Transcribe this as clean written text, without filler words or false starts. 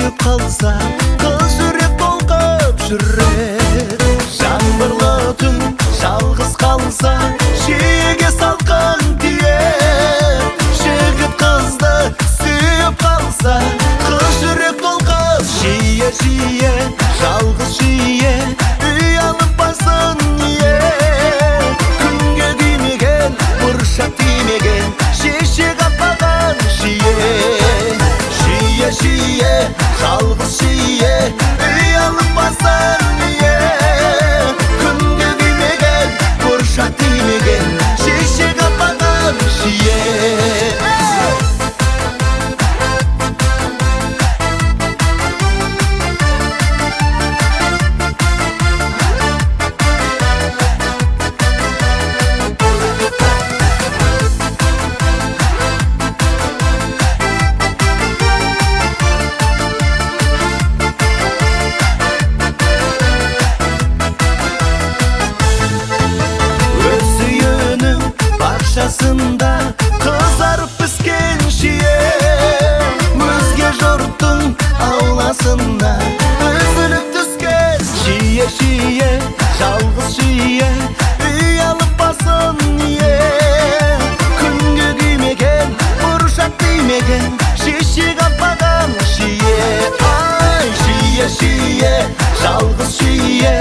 suyup kalsa kız yürek dolqup жүрет. Жаңбырлы түн жалғыз қалса шиеге салқын тиер. Жігіт қызды сүйіп қалса қыз жүрек толқып жиі-жиі, жалғыз жиі үй алып барсын ие. Күнге күймеген, бұршақ тимеген, шешек атпаған жиі. Жиі-жиі, жалғыз жиі үй алып барсын ие. Күнге күймеген, бұршақ тимеген, шешек атпаған жиі. Бақшасында қызарып піскен шие, өзге жұрттың ауласына үзіліп түскен жиі-жиі, жалғыз жиі үй алып барсын ие. Күнге күймеген, бұршақ тимеген, шешек атпаған жиі. Ай, жиі-жиі, жалғыз жиі